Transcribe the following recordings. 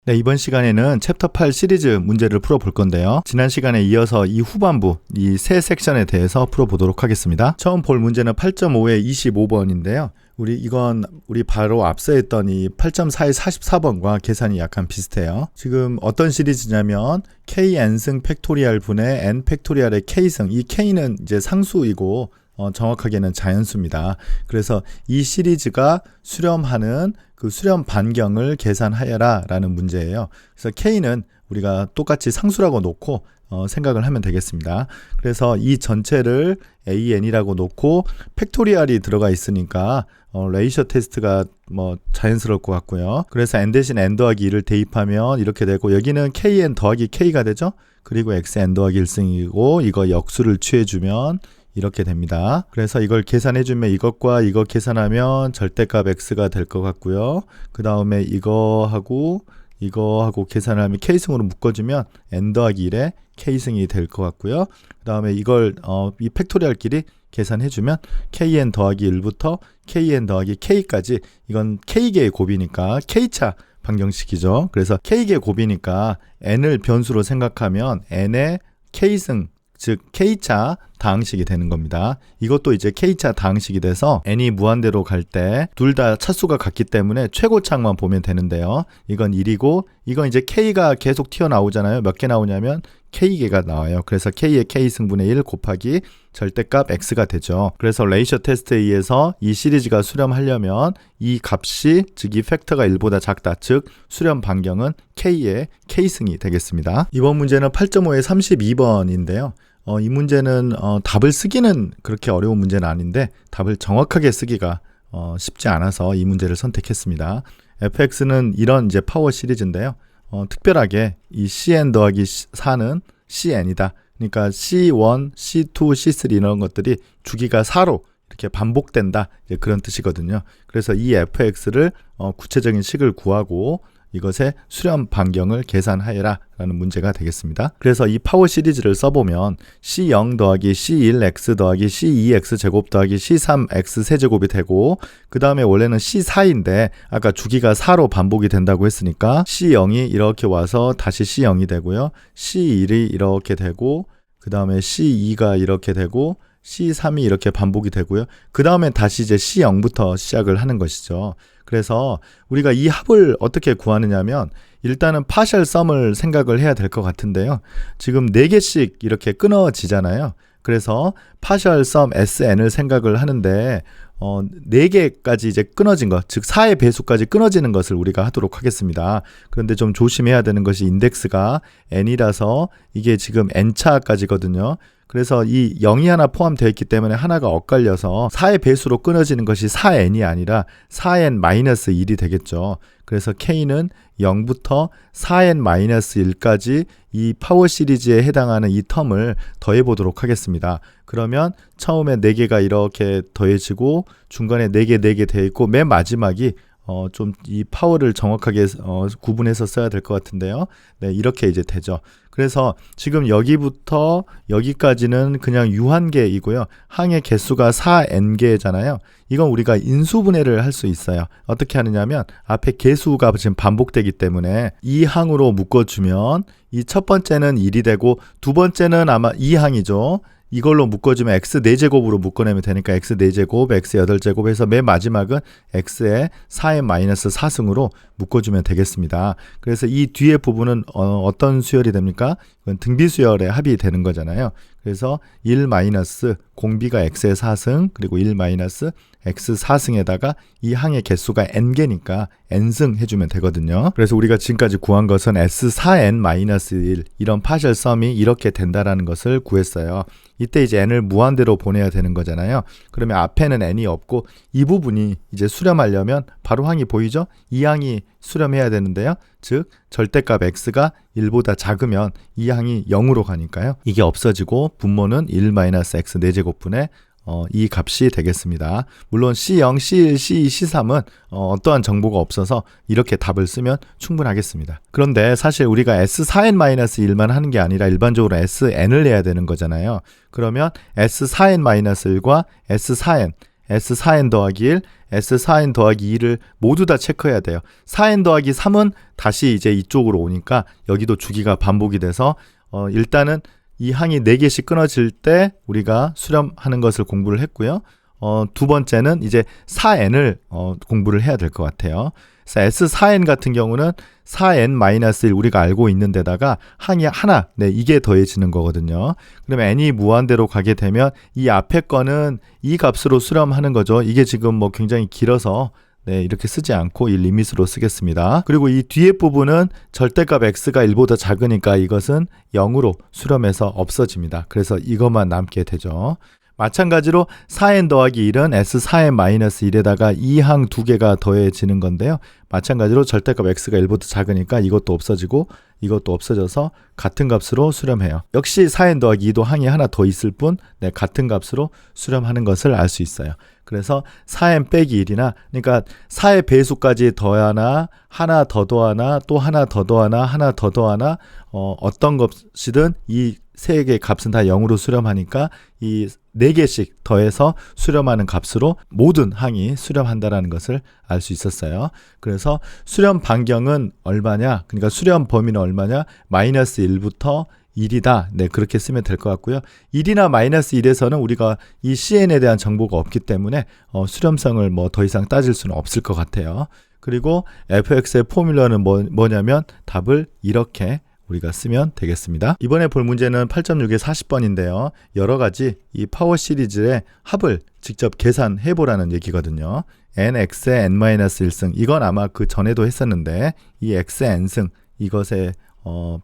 네, 이번 시간에는 챕터 8 시리즈 문제를 풀어볼 건데요. 지난 시간에 이어서 이 후반부, 이 세 섹션에 대해서 풀어보도록 하겠습니다. 처음 볼 문제는 8.5의 25번인데요. 우리 바로 앞서 했던 이 8.4의 44번과 계산이 약간 비슷해요. 지금 어떤 시리즈냐면 kn승 팩토리얼 분의 n 팩토리얼의 k승, 이 k는 이제 상수이고 정확하게는 자연수입니다. 그래서 이 시리즈가 수렴하는 그 수렴 반경을 계산하여라 라는 문제예요. 그래서 k는 우리가 똑같이 상수라고 놓고 생각을 하면 되겠습니다. 그래서 이 전체를 an이라고 놓고 팩토리얼이 들어가 있으니까 레이셔 테스트가 자연스러울 것 같고요. 그래서 n 대신 n 더하기 2를 대입하면 이렇게 되고, 여기는 kn 더하기 k가 되죠. 그리고 xn 더하기 1승이고 이거 역수를 취해주면 이렇게 됩니다. 그래서 이걸 계산해주면 이것과 이거 계산하면 절대값 x가 될 것 같고요. 그 다음에 이거하고 계산을 하면 k승으로 묶어주면 n 더하기 1에 k승이 될 것 같고요. 그 다음에 이걸 이 팩토리얼끼리 계산해주면 kn 더하기 1부터 kn 더하기 k까지, 이건 k개의 곱이니까 k차 방정식이죠. 그래서 k개의 곱이니까 n을 변수로 생각하면 n의 k승, 즉 k차 다항식이 되는 겁니다. 이것도 이제 k차 다항식이 돼서 n이 무한대로 갈 때 둘 다 차수가 같기 때문에 최고차만 보면 되는데요. 이건 1이고 이건 이제 k가 계속 튀어나오잖아요. 몇 개 나오냐면 k개가 나와요. 그래서 k의 k승분의 1 곱하기 절대값 x가 되죠. 그래서 레이셔 테스트에 의해서 이 시리즈가 수렴하려면 이 값이, 즉 이 팩터가 1보다 작다, 즉 수렴 반경은 k의 k승이 되겠습니다. 이번 문제는 8.5의 32번인데요. 이 문제는 답을 쓰기는 그렇게 어려운 문제는 아닌데 답을 정확하게 쓰기가 쉽지 않아서 이 문제를 선택했습니다. fx는 이런 이제 파워 시리즈인데요. 특별하게 이 cn 더하기 4는 cn이다. 그러니까 c1, c2, c3 이런 것들이 주기가 4로 이렇게 반복된다, 이제 그런 뜻이거든요. 그래서 이 fx를 구체적인 식을 구하고 이것의 수렴 반경을 계산하여라 라는 문제가 되겠습니다. 그래서 이 파워 시리즈를 써보면 C0 더하기 C1x 더하기 C2x 제곱 더하기 C3x 세제곱이 되고, 그 다음에 원래는 C4인데 아까 주기가 4로 반복이 된다고 했으니까 C0이 이렇게 와서 다시 C0이 되고요. C1이 이렇게 되고, 그 다음에 C2가 이렇게 되고, C3이 이렇게 반복이 되고요. 그 다음에 다시 이제 C0부터 시작을 하는 것이죠. 그래서 우리가 이 합을 어떻게 구하느냐면 일단은 파셜 썸을 생각을 해야 될 것 같은데요. 지금 4개씩 이렇게 끊어지잖아요. 그래서 파셜 썸 SN을 생각을 하는데 4개까지 이제 끊어진 것, 즉 4의 배수까지 끊어지는 것을 우리가 하도록 하겠습니다. 그런데 좀 조심해야 되는 것이 인덱스가 n이라서 이게 지금 n차까지거든요. 그래서 이 0이 하나 포함되어 있기 때문에 하나가 엇갈려서 4의 배수로 끊어지는 것이 4n이 아니라 4n-1이 되겠죠. 그래서 k는 0부터 4n-1까지 이 파워 시리즈에 해당하는 이 텀을 더해 보도록 하겠습니다. 그러면 처음에 4개가 이렇게 더해지고 중간에 4개 되어 있고 맨 마지막이 좀 이 파워를 정확하게 구분해서 써야 될 것 같은데요. 네, 이렇게 이제 되죠. 그래서 지금 여기부터 여기까지는 그냥 유한계이고요. 항의 개수가 4n개잖아요. 이건 우리가 인수분해를 할 수 있어요. 어떻게 하느냐면 앞에 개수가 지금 반복되기 때문에 이 항으로 묶어주면 이 첫 번째는 1이 되고 두 번째는 아마 2항이죠. 이걸로 묶어주면 x 4제곱으로 묶어내면 되니까 x 4제곱, x 8제곱 해서 맨 마지막은 x의 4n-4승으로 묶어주면 되겠습니다. 그래서 이 뒤에 부분은 어떤 수열이 됩니까? 이건 등비수열의 합이 되는 거잖아요. 그래서 1- 공비가 x의 4승 그리고 1- x 4승에다가 이 항의 개수가 n개니까 n승 해주면 되거든요. 그래서 우리가 지금까지 구한 것은 s4n-1 이런 파셜 썸이 이렇게 된다라는 것을 구했어요. 이때 이제 n을 무한대로 보내야 되는 거잖아요. 그러면 앞에는 n이 없고 이 부분이 이제 수렴하려면 바로 항이 보이죠? 이 항이 수렴해야 되는데요. 즉 절대값 x가 1보다 작으면 이 항이 0으로 가니까요. 이게 없어지고 분모는 1- x 4제곱분의 이 값이 되겠습니다. 물론 C0, C1, C2, C3은 어떠한 정보가 없어서 이렇게 답을 쓰면 충분하겠습니다. 그런데 사실 우리가 S4n-1만 하는 게 아니라 일반적으로 SN을 해야 되는 거잖아요. 그러면 S4n-1과 S4n, S4n 더하기 1, S4n 더하기 2를 모두 다 체크해야 돼요. 4n 더하기 3은 다시 이제 이쪽으로 오니까 여기도 주기가 반복이 돼서 일단은 이 항이 4개씩 끊어질 때 우리가 수렴하는 것을 공부를 했고요. 두 번째는 이제 4n을 공부를 해야 될 것 같아요. 그래서 S4n 같은 경우는 4n-1 우리가 알고 있는 데다가 항이 하나, 이게 더해지는 거거든요. 그러면 n이 무한대로 가게 되면 이 앞에 거는 이 값으로 수렴하는 거죠. 이게 지금 뭐 굉장히 길어서 이렇게 쓰지 않고 이 리밋으로 쓰겠습니다. 그리고 이 뒤에 부분은 절대값 x가 1보다 작으니까 이것은 0으로 수렴해서 없어집니다. 그래서 이것만 남게 되죠. 마찬가지로 4n 더하기 1은 S4n-1에다가 이 항 두 개가 더해지는 건데요. 마찬가지로 절대값 x가 1보다 작으니까 이것도 없어지고 이것도 없어져서 같은 값으로 수렴해요. 역시 4n 더하기 2도 항이 하나 더 있을 뿐 같은 값으로 수렴하는 것을 알 수 있어요. 그래서 4n 빼기 1이나 그러니까 4의 배수까지 더하나 하나 더 더하나 또 하나 더 더하나 하나 더 더하나 어떤 것이든 이 세 개의 값은 다 0으로 수렴하니까 이 4개씩 더해서 수렴하는 값으로 모든 항이 수렴한다는 것을 알 수 있었어요. 그래서 수렴 반경은 얼마냐? 그러니까 수렴 범위는 얼마냐? 마이너스 1부터 1이다. 그렇게 쓰면 될 것 같고요. 1이나 마이너스 1에서는 우리가 이 CN에 대한 정보가 없기 때문에 수렴성을 뭐 더 이상 따질 수는 없을 것 같아요. 그리고 fx의 포뮬러는 뭐냐면 답을 이렇게 우리가 쓰면 되겠습니다. 이번에 볼 문제는 8.6의 40번인데요. 여러 가지 이 파워 시리즈의 합을 직접 계산해 보라는 얘기거든요. nx의 n-1승 이건 아마 그 전에도 했었는데 이 x의 n승 이것의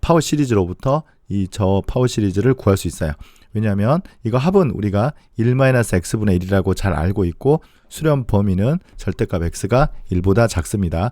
파워 시리즈로부터 이 저 파워 시리즈를 구할 수 있어요. 왜냐하면 이거 합은 우리가 1-x분의 1이라고 잘 알고 있고 수렴 범위는 절대값 x가 1보다 작습니다.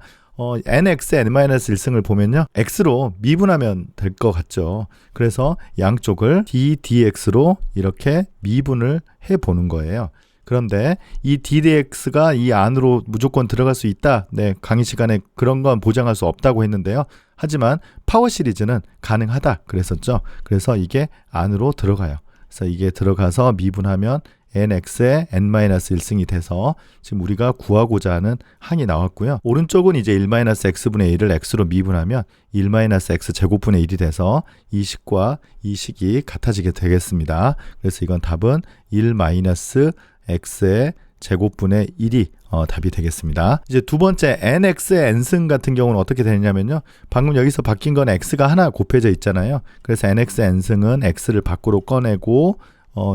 nx의 n-1승을 보면요. x로 미분하면 될 것 같죠. 그래서 양쪽을 ddx로 이렇게 미분을 해보는 거예요. 그런데 이 ddx가 이 안으로 무조건 들어갈 수 있다. 강의 시간에 그런 건 보장할 수 없다고 했는데요. 하지만 파워 시리즈는 가능하다 그랬었죠. 그래서 이게 안으로 들어가요. 그래서 이게 들어가서 미분하면 nx의 n-1승이 돼서 지금 우리가 구하고자 하는 항이 나왔고요. 오른쪽은 이제 1-x분의 1을 x로 미분하면 1-x 제곱분의 1이 돼서 이 식과 이 식이 같아지게 되겠습니다. 그래서 이건 답은 1-x의 제곱분의 1이 답이 되겠습니다. 이제 두 번째 nx의 n승 같은 경우는 어떻게 되냐면요. 방금 여기서 바뀐 건 x가 하나 곱해져 있잖아요. 그래서 nx의 n승은 x를 밖으로 꺼내고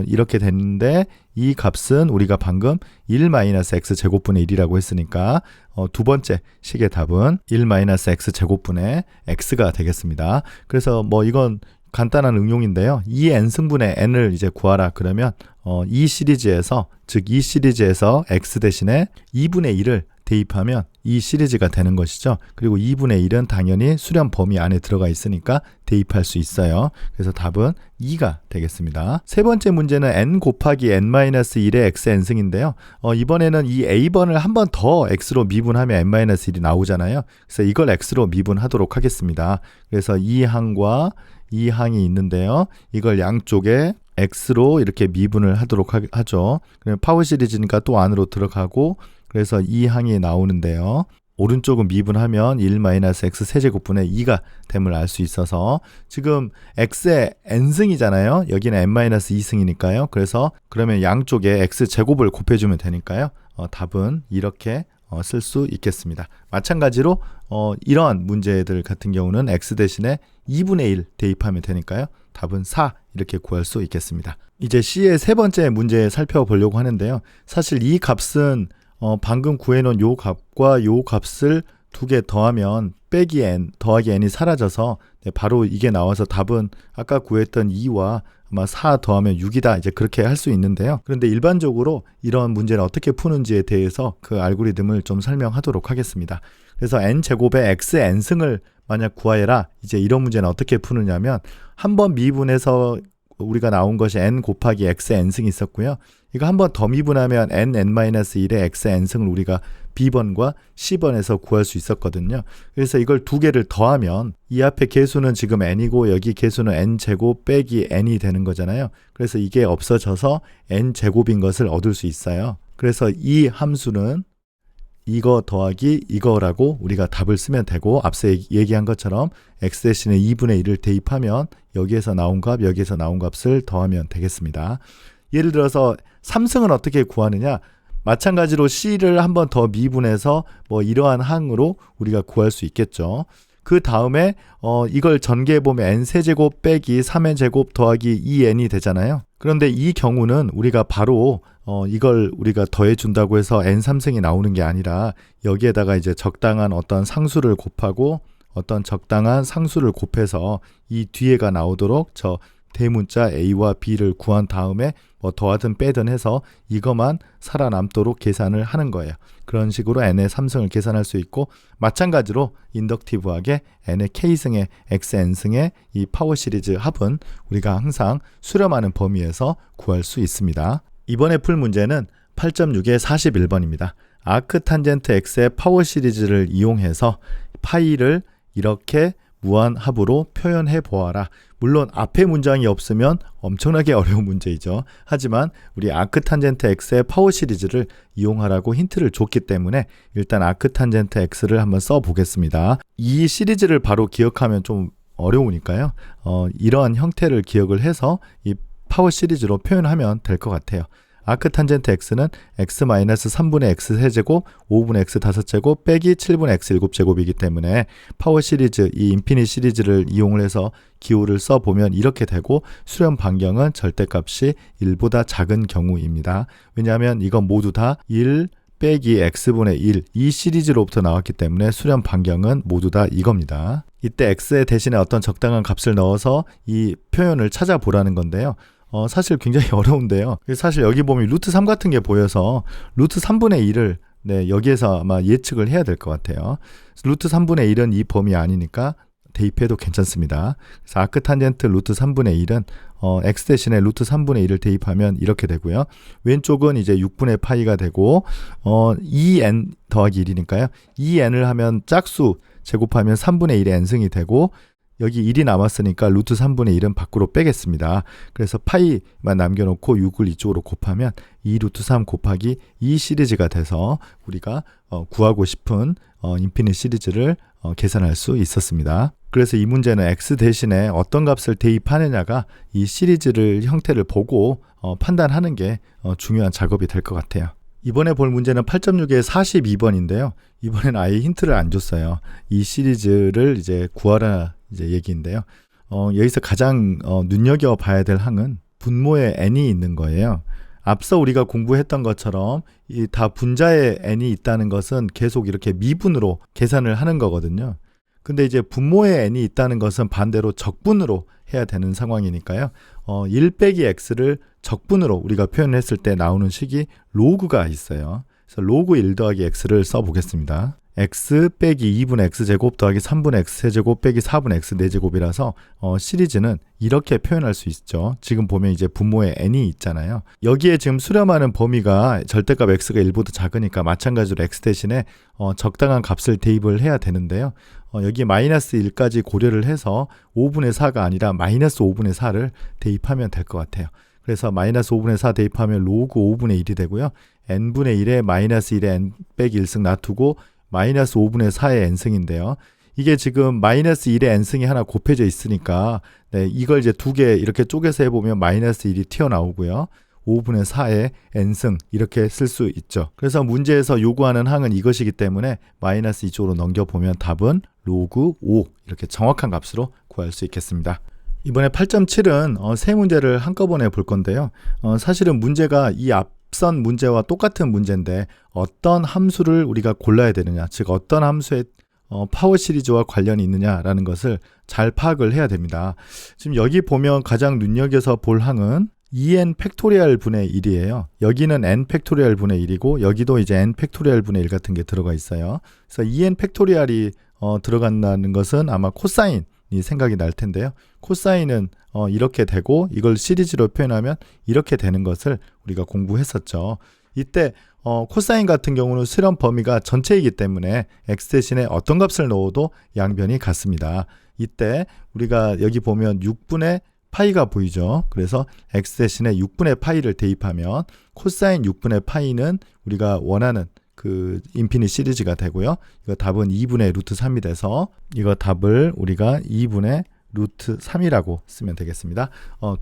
이렇게 됐는데 이 값은 우리가 방금 1-x 제곱분의 1이라고 했으니까 두 번째 식의 답은 1-x 제곱분의 x가 되겠습니다. 그래서 뭐 이건 간단한 응용인데요. 이 n승분의 n을 이제 구하라 그러면 이 시리즈에서 즉 이 시리즈에서 x 대신에 2분의 1을 대입하면 이 시리즈가 되는 것이죠. 그리고 2분의 1은 당연히 수렴 범위 안에 들어가 있으니까 대입할 수 있어요. 그래서 답은 2가 되겠습니다. 세 번째 문제는 n 곱하기 n-1의 x n승인데요. 이번에는 이 a번을 한 번 더 x로 미분하면 n-1이 나오잖아요. 그래서 이걸 x로 미분하도록 하겠습니다. 그래서 이 항과 이 항이 있는데요. 이걸 양쪽에 x로 이렇게 미분을 하도록 하죠. 그럼 파워 시리즈니까 또 안으로 들어가고 그래서 이 항이 나오는데요. 오른쪽은 미분하면 1-x 세제곱분의 2가 됨을 알 수 있어서 지금 x의 n승이잖아요. 여기는 n-2승이니까요. 그래서 그러면 양쪽에 x제곱을 곱해주면 되니까요. 답은 이렇게 쓸 수 있겠습니다. 마찬가지로 이러한 문제들 같은 경우는 x 대신에 2분의 1 대입하면 되니까요. 답은 4 이렇게 구할 수 있겠습니다. 이제 C의 세 번째 문제 살펴보려고 하는데요. 사실 이 값은 방금 구해놓은 요 값과 요 값을 두 개 더하면 빼기 n 더하기 n이 사라져서 바로 이게 나와서 답은 아까 구했던 2와 아마 4 더하면 6이다 이제 그렇게 할 수 있는데요. 그런데 일반적으로 이런 문제를 어떻게 푸는지에 대해서 그 알고리즘을 좀 설명하도록 하겠습니다. 그래서 n제곱의 x n승을 만약 구하여라 이제 이런 문제는 어떻게 푸느냐면 한번 미분해서 우리가 나온 것이 n 곱하기 x n승이 있었고요. 이거 한 번 더 미분하면 n-1의 x n승을 우리가 B번과 C번에서 구할 수 있었거든요. 그래서 이걸 두 개를 더하면 이 앞에 개수는 지금 n이고 여기 개수는 n제곱 빼기 n이 되는 거잖아요. 그래서 이게 없어져서 n제곱인 것을 얻을 수 있어요. 그래서 이 함수는 이거 더하기 이거라고 우리가 답을 쓰면 되고, 앞서 얘기한 것처럼 x 대신에 2분의 1을 대입하면 여기에서 나온 값, 여기에서 나온 값을 더하면 되겠습니다. 예를 들어서 3승은 어떻게 구하느냐? 마찬가지로 C를 한 번 더 미분해서 뭐 이러한 항으로 우리가 구할 수 있겠죠. 그 다음에 이걸 전개해보면 n세제곱 빼기 3n 제곱 더하기 2n이 되잖아요. 그런데 이 경우는 우리가 바로 이걸 우리가 더해준다고 해서 n3승이 나오는 게 아니라 여기에다가 이제 적당한 어떤 상수를 곱하고 어떤 적당한 상수를 곱해서 이 뒤에가 나오도록 저 대문자 a와 b를 구한 다음에 뭐 더하든 빼든 해서 이것만 살아남도록 계산을 하는 거예요. 그런 식으로 n의 3승을 계산할 수 있고, 마찬가지로 인덕티브하게 n의 k승의 xn승의 이 파워 시리즈 합은 우리가 항상 수렴하는 범위에서 구할 수 있습니다. 이번에 풀 문제는 8.6의 41번입니다. 아크 탄젠트 x의 파워 시리즈를 이용해서 파이를 이렇게 무한합으로 표현해 보아라. 물론 앞에 문장이 없으면 엄청나게 어려운 문제이죠. 하지만 우리 아크 탄젠트 x의 파워 시리즈를 이용하라고 힌트를 줬기 때문에 일단 아크 탄젠트 x를 한번 써 보겠습니다. 이 시리즈를 바로 기억하면 좀 어려우니까요. 이러한 형태를 기억을 해서 이 파워 시리즈로 표현하면 될 것 같아요. 아크 탄젠트 x는 x-3분의 x 세제곱 5분의 x 5제곱 빼기 7분의 x 7제곱이기 때문에 파워 시리즈, 이 인피니트 시리즈를 이용을 해서 기호를 써보면 이렇게 되고, 수렴 반경은 절대값이 1보다 작은 경우입니다. 왜냐하면 이건 모두 다 1 빼기 x분의 1, 이 시리즈로부터 나왔기 때문에 수렴 반경은 모두 다 이겁니다. 이때 x의 대신에 어떤 적당한 값을 넣어서 이 표현을 찾아보라는 건데요. 사실 굉장히 어려운데요. 사실 여기 보면 루트 3 같은 게 보여서 루트 3분의 1을 여기에서 아마 예측을 해야 될 것 같아요. 루트 3분의 1은 이 범위 아니니까 대입해도 괜찮습니다. 그래서 아크 탄젠트 루트 3분의 1은 x 대신에 루트 3분의 1을 대입하면 이렇게 되고요. 왼쪽은 이제 6분의 파이가 되고 2n 더하기 1이니까요. 2n을 하면 짝수 제곱하면 3분의 1의 n승이 되고, 여기 1이 남았으니까 루트 3분의 1은 밖으로 빼겠습니다. 그래서 파이만 남겨놓고 6을 이쪽으로 곱하면 2 루트 3 곱하기 2 시리즈가 돼서 우리가 구하고 싶은 인피니트 시리즈를 계산할 수 있었습니다. 그래서 이 문제는 x 대신에 어떤 값을 대입하느냐가 이 시리즈를 형태를 보고 판단하는 게 중요한 작업이 될 것 같아요. 이번에 볼 문제는 8.6의 42번인데요. 이번에는 아예 힌트를 안 줬어요. 이 시리즈를 이제 구하라 이제 얘기인데요. 여기서 가장 눈여겨봐야 될 항은 분모에 n이 있는 거예요. 앞서 우리가 공부했던 것처럼 이 다 분자에 n이 있다는 것은 계속 이렇게 미분으로 계산을 하는 거거든요. 근데 이제 분모에 n이 있다는 것은 반대로 적분으로 해야 되는 상황이니까요. 1 빼기 x를 적분으로 우리가 표현했을 때 나오는 식이 로그가 있어요. 그래서 로그 1 더하기 x를 써보겠습니다. x 빼기 2분의 x제곱 더하기 3분의 x세제곱 빼기 4분의 x 4제곱이라서 시리즈는 이렇게 표현할 수 있죠. 지금 보면 이제 분모에 n이 있잖아요. 여기에 지금 수렴하는 범위가 절대값 x가 1보다 작으니까 마찬가지로 x 대신에 적당한 값을 대입을 해야 되는데요. 여기 마이너스 1까지 고려를 해서 5분의 4가 아니라 마이너스 5분의 4를 대입하면 될 것 같아요. 그래서 마이너스 5분의 4 대입하면 로그 5분의 1이 되고요. n분의 1에 마이너스 1에 n 빼기 1승 놔두고 마이너스 5분의 4의 n승인데요. 이게 지금 마이너스 1의 n승이 하나 곱해져 있으니까 이걸 이제 두 개 이렇게 쪼개서 해보면 마이너스 1이 튀어나오고요. 5분의 4의 n승 이렇게 쓸 수 있죠. 그래서 문제에서 요구하는 항은 이것이기 때문에 마이너스 이쪽으로 넘겨보면 답은 로그 5 이렇게 정확한 값으로 구할 수 있겠습니다. 이번에 8.7은 세 문제를 한꺼번에 볼 건데요. 사실은 문제가 이 앞선 문제와 똑같은 문제인데 어떤 함수를 우리가 골라야 되느냐, 즉 어떤 함수의 파워 시리즈와 관련이 있느냐라는 것을 잘 파악을 해야 됩니다. 지금 여기 보면 가장 눈여겨서 볼 항은 2n 팩토리얼 분의 1이에요. 여기는 n 팩토리얼 분의 1이고 여기도 이제 n 팩토리얼 분의 1 같은 게 들어가 있어요. 그래서 2n 팩토리얼이 들어간다는 것은 아마 코사인이 생각이 날 텐데요. 코사인은 이렇게 되고 이걸 시리즈로 표현하면 이렇게 되는 것을 우리가 공부했었죠. 이때 코사인 같은 경우는 수렴 범위가 전체이기 때문에 x 대신에 어떤 값을 넣어도 양변이 같습니다. 이때 우리가 여기 보면 6분의 파이가 보이죠. 그래서 x 대신에 6분의 파이를 대입하면 코사인 6분의 파이는 우리가 원하는 그 인피니트 시리즈가 되고요. 이거 답은 2분의 루트 3이 돼서 이거 답을 우리가 2분의 루트 3이라고 쓰면 되겠습니다.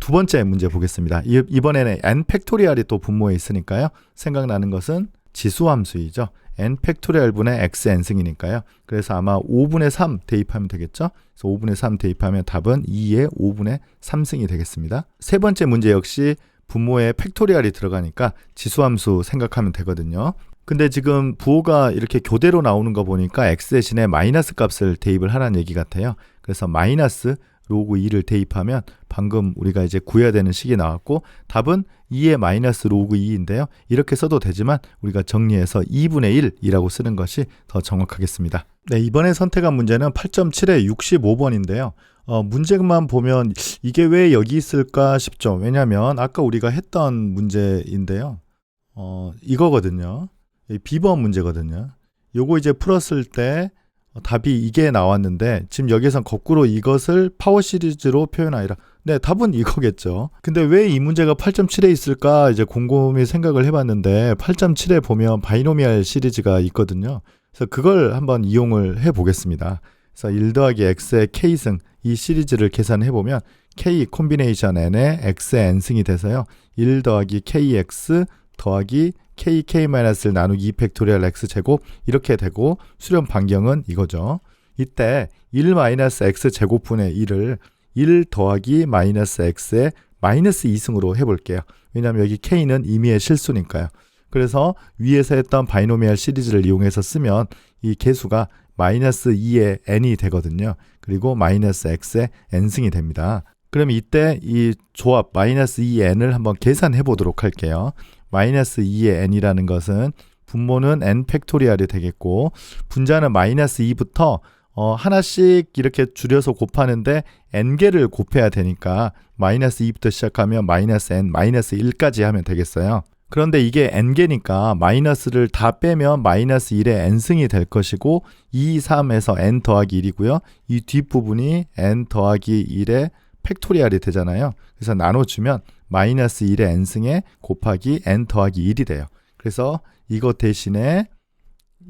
두 번째 문제 보겠습니다. 이번에는 n 팩토리얼이 또 분모에 있으니까요. 생각나는 것은 지수함수이죠. n 팩토리얼 분의 x n승이니까요. 그래서 아마 5분의 3 대입하면 되겠죠. 그래서 5분의 3 대입하면 답은 2의 5분의 3승이 되겠습니다. 세 번째 문제 역시 분모에 팩토리얼이 들어가니까 지수함수 생각하면 되거든요. 근데 지금 부호가 이렇게 교대로 나오는 거 보니까 x 대신에 마이너스 값을 대입을 하라는 얘기 같아요. 그래서 마이너스 로그 2를 대입하면 방금 우리가 이제 구해야 되는 식이 나왔고 답은 2의 마이너스 로그 2인데요. 이렇게 써도 되지만 우리가 정리해서 2분의 1이라고 쓰는 것이 더 정확하겠습니다. 네, 이번에 선택한 문제는 8.7의 65번인데요. 문제만 보면 이게 왜 여기 있을까 싶죠. 왜냐하면 아까 우리가 했던 문제인데요. 이거거든요. B번 문제거든요. 요거 이제 풀었을 때 답이 이게 나왔는데 지금 여기선 거꾸로 이것을 파워 시리즈로 표현하이라. 네, 답은 이거겠죠. 근데 왜 이 문제가 8.7에 있을까 이제 곰곰이 생각을 해봤는데 8.7에 보면 바이노미얼 시리즈가 있거든요. 그래서 그걸 한번 이용을 해보겠습니다. 그래서 1 더하기 x의 k승 이 시리즈를 계산해보면 k 콤비네이션 n의 x의 n승이 돼서요. 1 더하기 kx 더하기 kk-를 나누기 2팩토리얼 x제곱 이렇게 되고 수렴 반경은 이거죠. 이때 1-x제곱분의 1을 1 더하기 마이너스 x의 마이너스 2승으로 해볼게요. 왜냐하면 여기 k는 임의의 실수니까요. 그래서 위에서 했던 바이노미얼 시리즈를 이용해서 쓰면 이 계수가 마이너스 2의 n이 되거든요. 그리고 마이너스 x의 n승이 됩니다. 그럼 이때 이 조합 마이너스 2n을 한번 계산해 보도록 할게요. 마이너스 2의 n이라는 것은 분모는 n 팩토리얼이 되겠고 분자는 마이너스 2부터 하나씩 이렇게 줄여서 곱하는데 n개를 곱해야 되니까 마이너스 2부터 시작하면 마이너스 n, 마이너스 1까지 하면 되겠어요. 그런데 이게 n개니까 마이너스를 다 빼면 마이너스 1의 n승이 될 것이고 2, 3에서 n 더하기 1이고요. 이 뒷부분이 n 더하기 1의 팩토리얼이 되잖아요. 그래서 나눠주면 마이너스 1의 n승에 곱하기 n 더하기 1이 돼요. 그래서 이거 대신에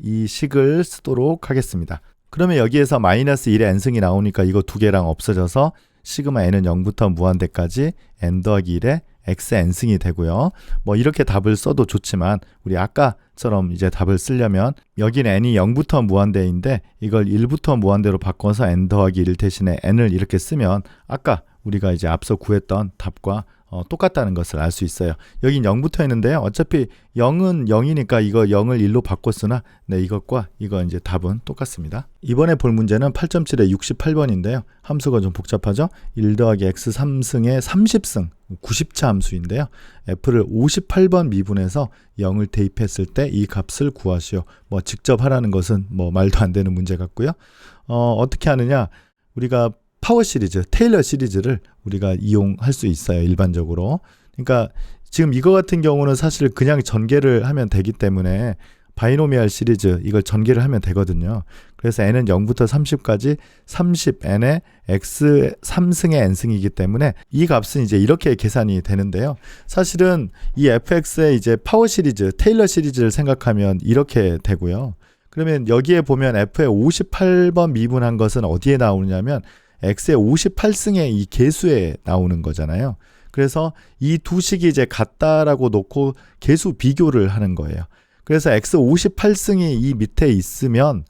이 식을 쓰도록 하겠습니다. 그러면 여기에서 마이너스 1의 n승이 나오니까 이거 두 개랑 없어져서 시그마 n은 0부터 무한대까지 n 더하기 1의 x n승이 되고요. 뭐 이렇게 답을 써도 좋지만 우리 아까처럼 이제 답을 쓰려면 여기는 n이 0부터 무한대인데 이걸 1부터 무한대로 바꿔서 n 더하기 1 대신에 n을 이렇게 쓰면 아까 우리가 이제 앞서 구했던 답과 똑같다는 것을 알 수 있어요. 여긴 0부터 했는데요. 어차피 0은 0이니까 이거 0을 1로 바꿨으나 네, 이것과 이거 이제 답은 똑같습니다. 이번에 볼 문제는 8.7의 68번인데요. 함수가 좀 복잡하죠. 1 더하기 x 3승의 30승 90차 함수인데요. f를 58번 미분해서 0을 대입했을 때 이 값을 구하시오. 뭐 직접 하라는 것은 뭐 말도 안 되는 문제 같고요. 어떻게 하느냐? 우리가 파워 시리즈, 테일러 시리즈를 우리가 이용할 수 있어요. 일반적으로. 그러니까 지금 이거 같은 경우는 사실 그냥 전개를 하면 되기 때문에 바이노미얼 시리즈 이걸 전개를 하면 되거든요. 그래서 n은 0부터 30까지 30n의 x 3승의 n승이기 때문에 이 값은 이제 이렇게 계산이 되는데요. 사실은 이 fx의 이제 파워 시리즈, 테일러 시리즈를 생각하면 이렇게 되고요. 그러면 여기에 보면 f의 58번 미분한 것은 어디에 나오느냐면 x의 58승의 이 계수에 나오는 거잖아요. 그래서 이 두 식이 이제 같다라고 놓고 계수 비교를 하는 거예요. 그래서 x 58승이 이 밑에 있으면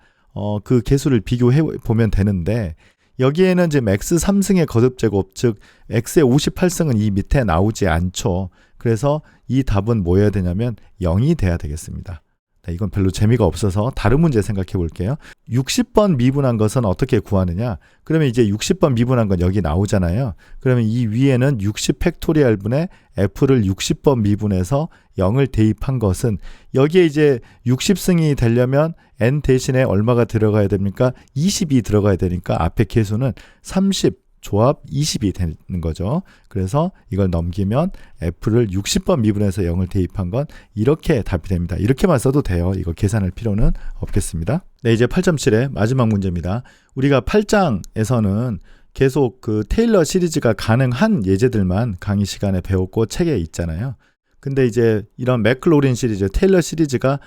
그 계수를 비교해 보면 되는데 여기에는 지금 x 3승의 거듭제곱 즉 x의 58승은 이 밑에 나오지 않죠. 그래서 이 답은 뭐여야 되냐면 0이 돼야 되겠습니다. 네, 이건 별로 재미가 없어서 다른 문제 생각해 볼게요. 60번 미분한 것은 어떻게 구하느냐? 그러면 이제 60번 미분한 건 여기 나오잖아요. 그러면 이 위에는 60 팩토리얼 분의 f를 60번 미분해서 0을 대입한 것은 여기에 이제 60승이 되려면 n 대신에 얼마가 들어가야 됩니까? 20이 들어가야 되니까 앞에 계수는 30 조합 20이 되는 거죠. 그래서 이걸 넘기면 f를 60번 미분해서 0을 대입한 건 이렇게 답이 됩니다. 이렇게만 써도 돼요. 이거 계산할 필요는 없겠습니다. 네, 이제 8.7의 마지막 문제입니다. 우리가 8장에서는 계속 그 테일러 시리즈가 가능한 예제들만 강의 시간에 배웠고 책에 있잖아요. 근데 이제 이런 맥클로린 시리즈, 테일러 시리즈가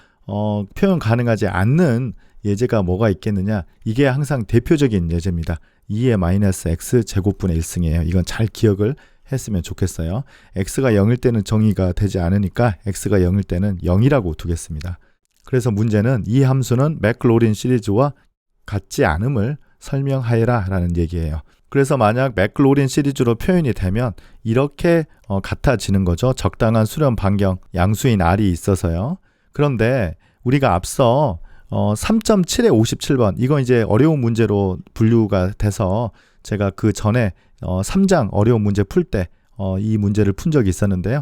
표현 가능하지 않는 예제가 뭐가 있겠느냐? 이게 항상 대표적인 예제입니다. 2의 마이너스 x 제곱분의 1승이에요. 이건 잘 기억을 했으면 좋겠어요. x가 0일 때는 정의가 되지 않으니까 x가 0일 때는 0이라고 두겠습니다. 그래서 문제는 이 함수는 맥클로린 시리즈와 같지 않음을 설명하여라 라는 얘기예요. 그래서 만약 맥클로린 시리즈로 표현이 되면 이렇게 같아지는 거죠. 적당한 수렴 반경 양수인 r이 있어서요. 그런데 우리가 앞서 3.7의 57번 이건 이제 어려운 문제로 분류가 돼서 제가 그 전에 3장 어려운 문제 풀 때 이 문제를 푼 적이 있었는데요.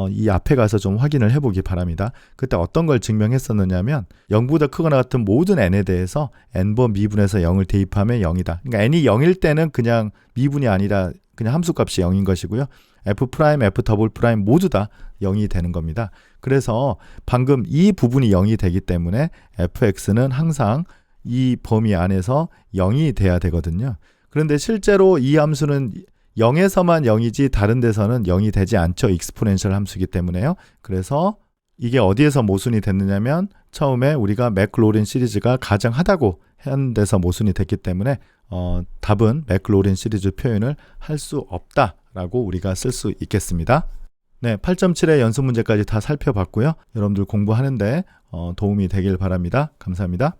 이 앞에 가서 좀 확인을 해보기 바랍니다. 그때 어떤 걸 증명했었느냐면 0보다 크거나 같은 모든 n에 대해서 n번 미분해서 0을 대입하면 0이다. 그러니까 n이 0일 때는 그냥 미분이 아니라 그냥 함수값이 0인 것이고요. f', f" 모두 다 0이 되는 겁니다. 그래서 방금 이 부분이 0이 되기 때문에 fx는 항상 이 범위 안에서 0이 돼야 되거든요. 그런데 실제로 이 함수는 0에서만 0이지 다른 데서는 0이 되지 않죠. 익스포넨셜 함수이기 때문에요. 그래서 이게 어디에서 모순이 됐느냐면 처음에 우리가 맥클로린 시리즈가 가정하다고 한 데서 모순이 됐기 때문에 답은 맥클로린 시리즈 표현을 할 수 없다라고 우리가 쓸 수 있겠습니다. 네, 8.7의 연습 문제까지 다 살펴봤고요. 여러분들 공부하는데 도움이 되길 바랍니다. 감사합니다.